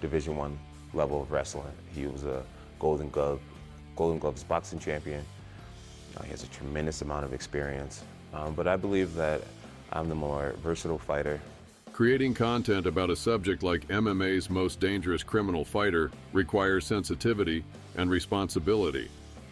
Division I level of wrestling. He was a Golden Gloves boxing champion. He has a tremendous amount of experience, but I believe that I'm the more versatile fighter. Creating content about a subject like MMA's most dangerous criminal fighter requires sensitivity and responsibility,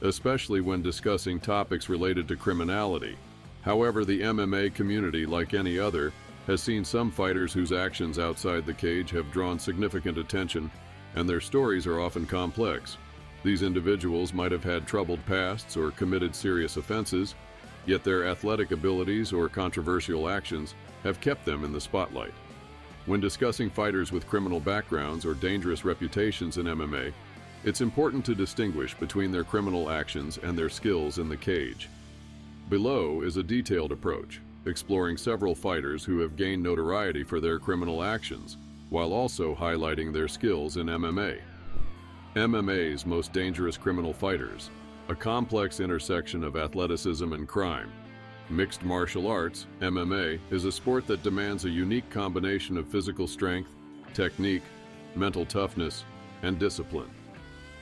especially when discussing topics related to criminality. However, the MMA community, like any other, has seen some fighters whose actions outside the cage have drawn significant attention, and their stories are often complex. These individuals might have had troubled pasts or committed serious offenses, yet their athletic abilities or controversial actions have kept them in the spotlight. When discussing fighters with criminal backgrounds or dangerous reputations in MMA, it's important to distinguish between their criminal actions and their skills in the cage. Below is a detailed approach, exploring several fighters who have gained notoriety for their criminal actions, while also highlighting their skills in MMA. MMA's most dangerous criminal fighters, a complex intersection of athleticism and crime. Mixed martial arts, MMA, is a sport that demands a unique combination of physical strength, technique, mental toughness, and discipline.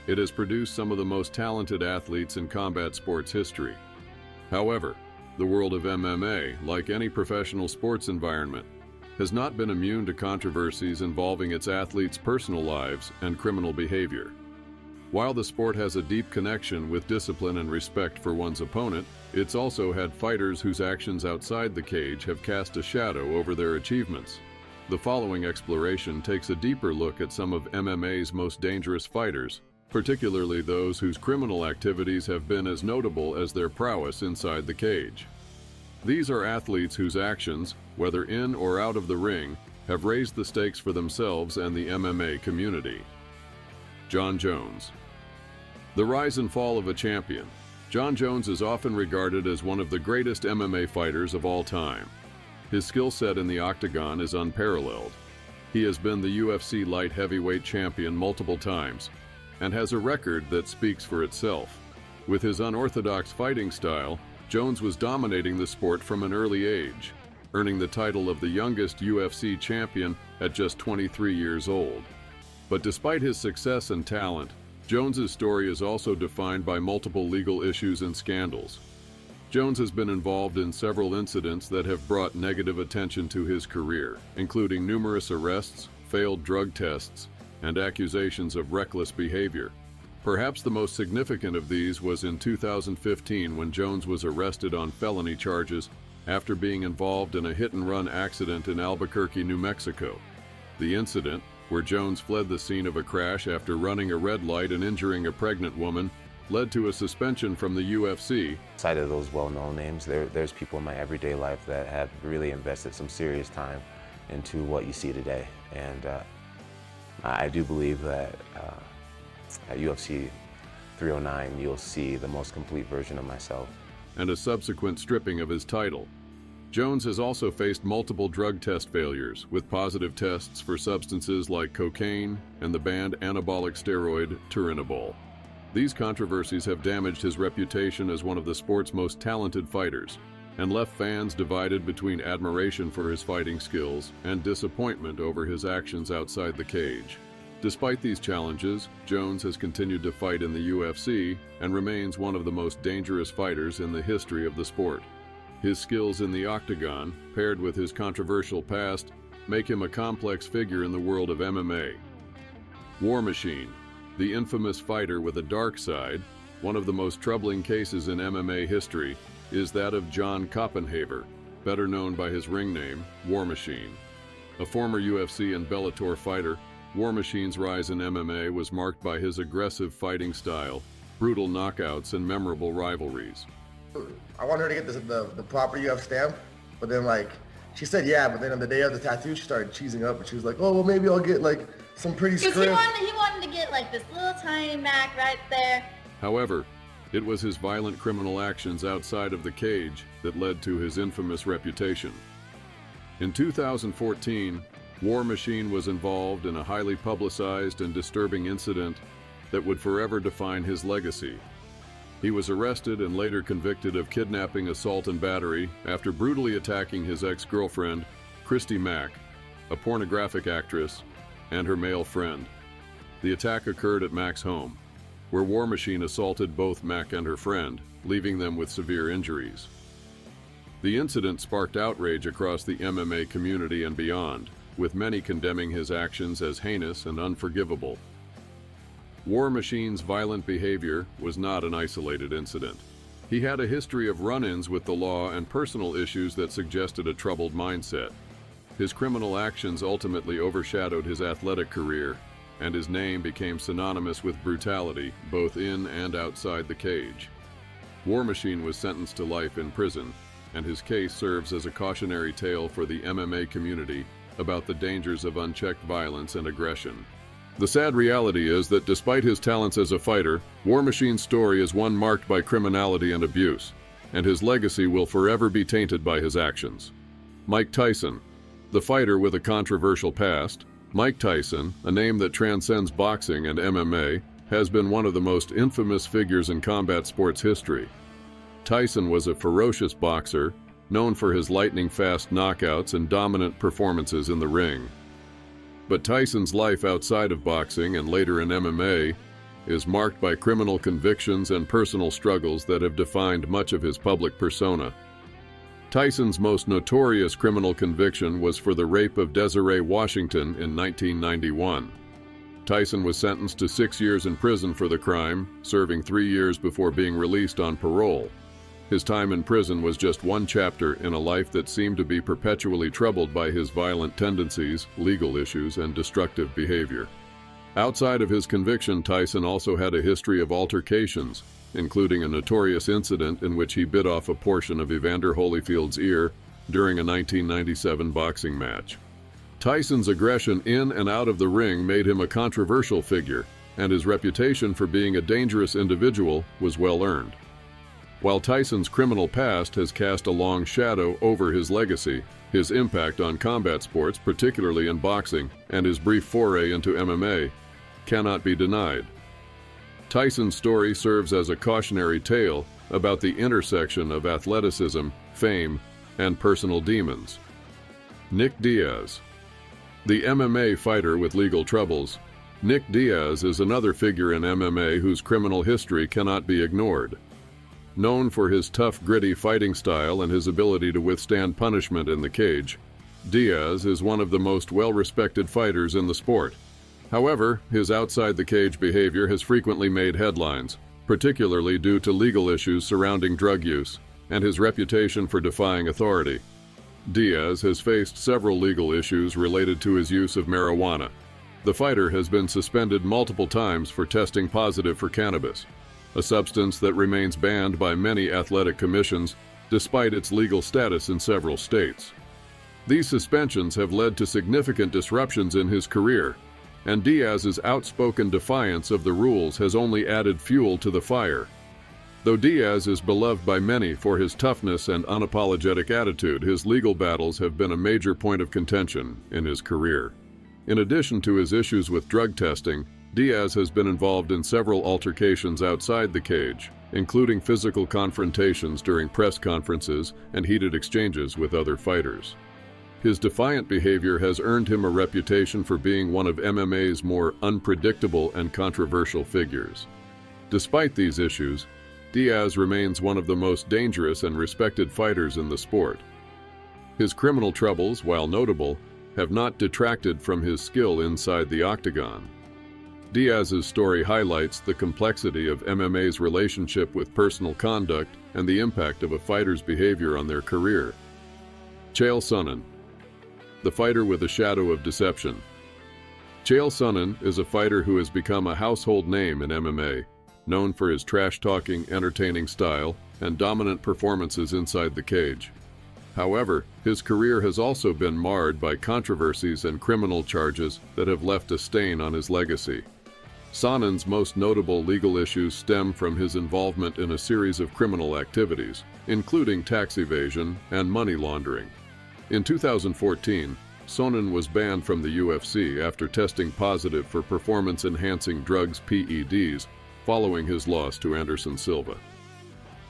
It has produced some of the most talented athletes in combat sports history. However, the world of MMA, like any professional sports environment, has not been immune to controversies involving its athletes' personal lives and criminal behavior. While the sport has a deep connection with discipline and respect for one's opponent, it's also had fighters whose actions outside the cage have cast a shadow over their achievements. The following exploration takes a deeper look at some of MMA's most dangerous fighters, particularly those whose criminal activities have been as notable as their prowess inside the cage. These are athletes whose actions, whether in or out of the ring, have raised the stakes for themselves and the MMA community. Jon Jones. The rise and fall of a champion. Jon Jones is often regarded as one of the greatest MMA fighters of all time. His skill set in the Octagon is unparalleled. He has been the UFC light heavyweight champion multiple times and has a record that speaks for itself. With his unorthodox fighting style, Jones was dominating the sport from an early age, earning the title of the youngest UFC champion at just 23 years old. But despite his success and talent, Jones's story is also defined by multiple legal issues and scandals. Jones has been involved in several incidents that have brought negative attention to his career, including numerous arrests, failed drug tests, and accusations of reckless behavior. Perhaps the most significant of these was in 2015 when Jones was arrested on felony charges after being involved in a hit-and-run accident in Albuquerque, New Mexico. The incident, where Jones fled the scene of a crash after running a red light and injuring a pregnant woman, led to a suspension from the UFC. Outside of those well-known names, there's people in my everyday life that have really invested some serious time into what you see today. And I do believe that at UFC 309, you'll see the most complete version of myself. And a subsequent stripping of his title. Jones has also faced multiple drug test failures, with positive tests for substances like cocaine and the banned anabolic steroid Turinabol. These controversies have damaged his reputation as one of the sport's most talented fighters, and left fans divided between admiration for his fighting skills and disappointment over his actions outside the cage. Despite these challenges, Jones has continued to fight in the UFC and remains one of the most dangerous fighters in the history of the sport. His skills in the Octagon, paired with his controversial past, make him a complex figure in the world of MMA. War Machine, the infamous fighter with a dark side, one of the most troubling cases in MMA history, is that of John Koppenhaver, better known by his ring name, War Machine. A former UFC and Bellator fighter, War Machine's rise in MMA was marked by his aggressive fighting style, brutal knockouts, and memorable rivalries. I wanted her to get the proper UFC stamp, but then she said yeah, but then on the day of the tattoo, she started cheesing up and she was like, oh, well, maybe I'll get some pretty script. Because he wanted to get this little tiny Mac right there. However, it was his violent criminal actions outside of the cage that led to his infamous reputation. In 2014, War Machine was involved in a highly publicized and disturbing incident that would forever define his legacy. He was arrested and later convicted of kidnapping, assault, and battery after brutally attacking his ex-girlfriend, Christy Mack, a pornographic actress, and her male friend. The attack occurred at Mac's home, where War Machine assaulted both Mac and her friend, leaving them with severe injuries. The incident sparked outrage across the MMA community and beyond, with many condemning his actions as heinous and unforgivable. War Machine's violent behavior was not an isolated incident. He had a history of run-ins with the law and personal issues that suggested a troubled mindset. His criminal actions ultimately overshadowed his athletic career, and his name became synonymous with brutality, both in and outside the cage. War Machine was sentenced to life in prison, and his case serves as a cautionary tale for the MMA community about the dangers of unchecked violence and aggression. The sad reality is that despite his talents as a fighter, War Machine's story is one marked by criminality and abuse, and his legacy will forever be tainted by his actions. Mike Tyson, the fighter with a controversial past. Mike Tyson, a name that transcends boxing and MMA, has been one of the most infamous figures in combat sports history. Tyson was a ferocious boxer, known for his lightning-fast knockouts and dominant performances in the ring. But Tyson's life outside of boxing and later in MMA is marked by criminal convictions and personal struggles that have defined much of his public persona. Tyson's most notorious criminal conviction was for the rape of Desiree Washington in 1991. Tyson was sentenced to 6 years in prison for the crime, serving 3 years before being released on parole. His time in prison was just one chapter in a life that seemed to be perpetually troubled by his violent tendencies, legal issues, and destructive behavior. Outside of his conviction, Tyson also had a history of altercations, including a notorious incident in which he bit off a portion of Evander Holyfield's ear during a 1997 boxing match. Tyson's aggression in and out of the ring made him a controversial figure, and his reputation for being a dangerous individual was well earned. While Tyson's criminal past has cast a long shadow over his legacy, his impact on combat sports, particularly in boxing, and his brief foray into MMA, cannot be denied. Tyson's story serves as a cautionary tale about the intersection of athleticism, fame, and personal demons. Nick Diaz. The MMA fighter with legal troubles, Nick Diaz is another figure in MMA whose criminal history cannot be ignored. Known for his tough, gritty fighting style and his ability to withstand punishment in the cage, Diaz is one of the most well-respected fighters in the sport. However, his outside-the-cage behavior has frequently made headlines, particularly due to legal issues surrounding drug use and his reputation for defying authority. Diaz has faced several legal issues related to his use of marijuana. The fighter has been suspended multiple times for testing positive for cannabis, a substance that remains banned by many athletic commissions despite its legal status in several states. These suspensions have led to significant disruptions in his career, and Diaz's outspoken defiance of the rules has only added fuel to the fire. Though Diaz is beloved by many for his toughness and unapologetic attitude, his legal battles have been a major point of contention in his career. In addition to his issues with drug testing, Diaz has been involved in several altercations outside the cage, including physical confrontations during press conferences and heated exchanges with other fighters. His defiant behavior has earned him a reputation for being one of MMA's more unpredictable and controversial figures. Despite these issues, Diaz remains one of the most dangerous and respected fighters in the sport. His criminal troubles, while notable, have not detracted from his skill inside the octagon. Diaz's story highlights the complexity of MMA's relationship with personal conduct and the impact of a fighter's behavior on their career. Chael Sonnen, the fighter with a shadow of deception. Chael Sonnen is a fighter who has become a household name in MMA, known for his trash-talking, entertaining style and dominant performances inside the cage. However, his career has also been marred by controversies and criminal charges that have left a stain on his legacy. Sonnen's most notable legal issues stem from his involvement in a series of criminal activities, including tax evasion and money laundering. In 2014, Sonnen was banned from the UFC after testing positive for performance-enhancing drugs (PEDs) following his loss to Anderson Silva.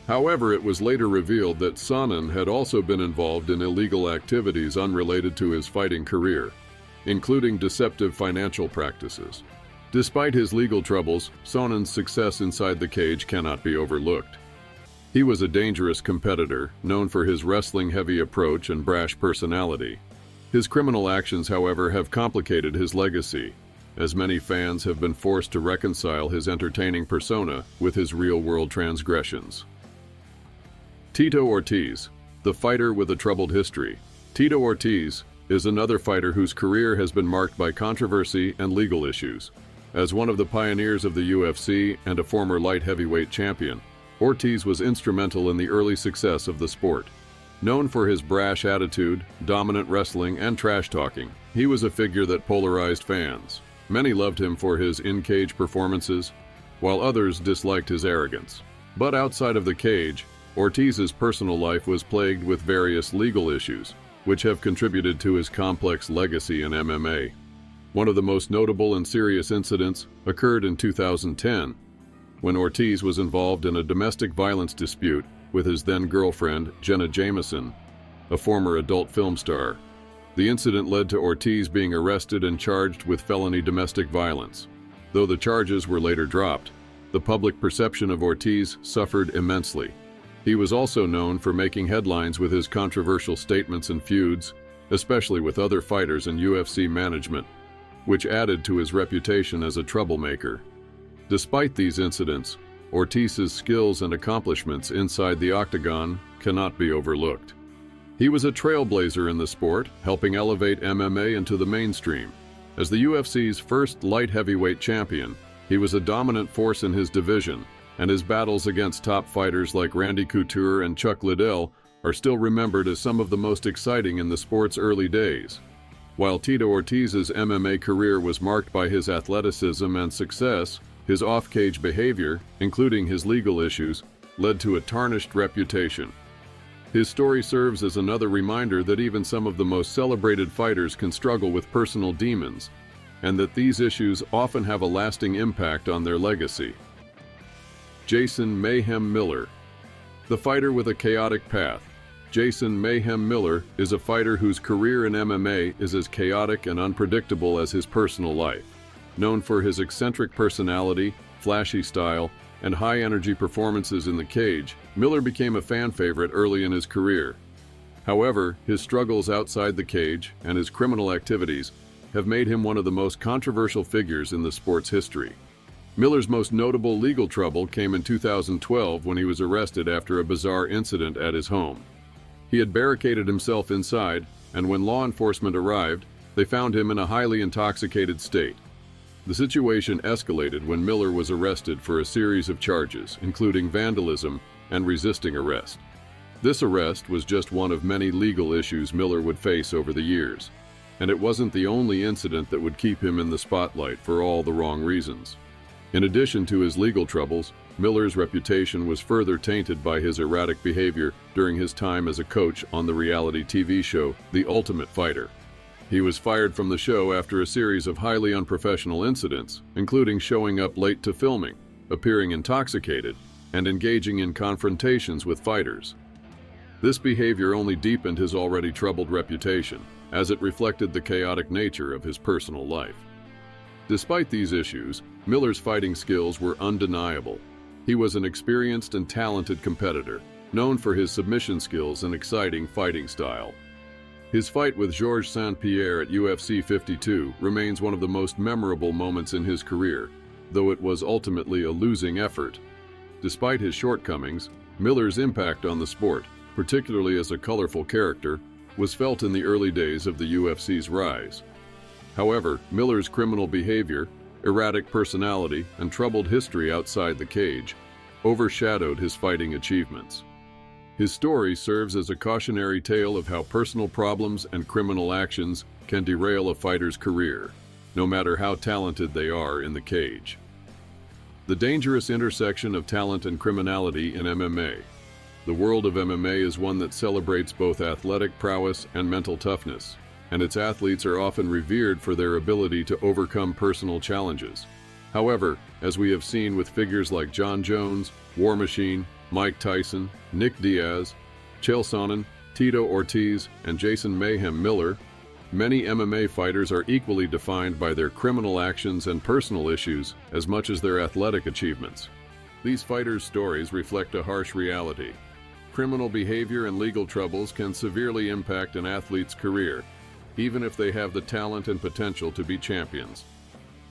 However, it was later revealed that Sonnen had also been involved in illegal activities unrelated to his fighting career. including deceptive financial practices. Despite his legal troubles, Sonnen's success inside the cage cannot be overlooked. He was a dangerous competitor, known for his wrestling-heavy approach and brash personality. His criminal actions, however, have complicated his legacy, as many fans have been forced to reconcile his entertaining persona with his real-world transgressions. Tito Ortiz, the fighter with a troubled history. Tito Ortiz is another fighter whose career has been marked by controversy and legal issues. As one of the pioneers of the UFC and a former light heavyweight champion, Ortiz was instrumental in the early success of the sport. Known for his brash attitude, dominant wrestling, and trash-talking, he was a figure that polarized fans. Many loved him for his in-cage performances, while others disliked his arrogance. But outside of the cage, Ortiz's personal life was plagued with various legal issues, which have contributed to his complex legacy in MMA. One of the most notable and serious incidents occurred in 2010, when Ortiz was involved in a domestic violence dispute with his then-girlfriend, Jenna Jameson, a former adult film star. The incident led to Ortiz being arrested and charged with felony domestic violence. Though the charges were later dropped, the public perception of Ortiz suffered immensely. He was also known for making headlines with his controversial statements and feuds, especially with other fighters and UFC management, which added to his reputation as a troublemaker. Despite these incidents, Ortiz's skills and accomplishments inside the Octagon cannot be overlooked. He was a trailblazer in the sport, helping elevate MMA into the mainstream. As the UFC's first light heavyweight champion, he was a dominant force in his division, and his battles against top fighters like Randy Couture and Chuck Liddell are still remembered as some of the most exciting in the sport's early days. While Tito Ortiz's MMA career was marked by his athleticism and success, his off-cage behavior, including his legal issues, led to a tarnished reputation. His story serves as another reminder that even some of the most celebrated fighters can struggle with personal demons, and that these issues often have a lasting impact on their legacy. Jason "Mayhem" Miller. The fighter with a chaotic path. Jason "Mayhem" Miller is a fighter whose career in MMA is as chaotic and unpredictable as his personal life. Known for his eccentric personality, flashy style, and high-energy performances in the cage, Miller became a fan favorite early in his career. However, his struggles outside the cage and his criminal activities have made him one of the most controversial figures in the sport's history. Miller's most notable legal trouble came in 2012 when he was arrested after a bizarre incident at his home. He had barricaded himself inside, and when law enforcement arrived, they found him in a highly intoxicated state. The situation escalated when Miller was arrested for a series of charges, including vandalism and resisting arrest. This arrest was just one of many legal issues Miller would face over the years, and it wasn't the only incident that would keep him in the spotlight for all the wrong reasons. In addition to his legal troubles, Miller's reputation was further tainted by his erratic behavior during his time as a coach on the reality TV show The Ultimate Fighter. He was fired from the show after a series of highly unprofessional incidents, including showing up late to filming, appearing intoxicated, and engaging in confrontations with fighters. This behavior only deepened his already troubled reputation, as it reflected the chaotic nature of his personal life. Despite these issues, Miller's fighting skills were undeniable. He was an experienced and talented competitor, known for his submission skills and exciting fighting style. His fight with Georges St-Pierre at UFC 52 remains one of the most memorable moments in his career, though it was ultimately a losing effort. Despite his shortcomings, Miller's impact on the sport, particularly as a colorful character, was felt in the early days of the UFC's rise. However, Miller's criminal behavior, erratic personality, and troubled history outside the cage overshadowed his fighting achievements. His story serves as a cautionary tale of how personal problems and criminal actions can derail a fighter's career, no matter how talented they are in the cage. The dangerous intersection of talent and criminality in MMA. The world of MMA is one that celebrates both athletic prowess and mental toughness, and its athletes are often revered for their ability to overcome personal challenges. However, as we have seen with figures like Jon Jones, War Machine, Mike Tyson, Nick Diaz, Chael Sonnen, Tito Ortiz, and Jason "Mayhem" Miller, Many MMA fighters are equally defined by their criminal actions and personal issues as much as their athletic achievements. These fighters' stories reflect a harsh reality. Criminal behavior and legal troubles can severely impact an athlete's career, even if they have the talent and potential to be champions.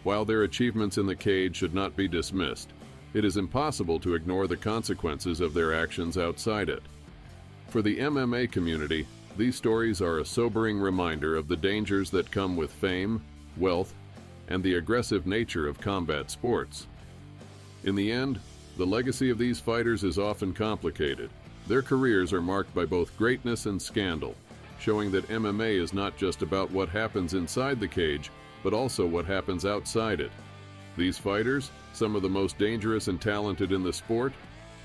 While their achievements in the cage should not be dismissed, it is impossible to ignore the consequences of their actions outside it. For the MMA community, these stories are a sobering reminder of the dangers that come with fame, wealth, and the aggressive nature of combat sports. In the end, the legacy of these fighters is often complicated. Their careers are marked by both greatness and scandal, showing that MMA is not just about what happens inside the cage, but also what happens outside it. These fighters, some of the most dangerous and talented in the sport,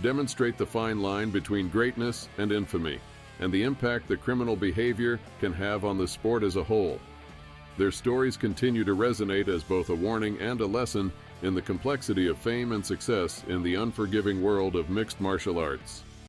demonstrate the fine line between greatness and infamy, and the impact that criminal behavior can have on the sport as a whole. Their stories continue to resonate as both a warning and a lesson in the complexity of fame and success in the unforgiving world of mixed martial arts.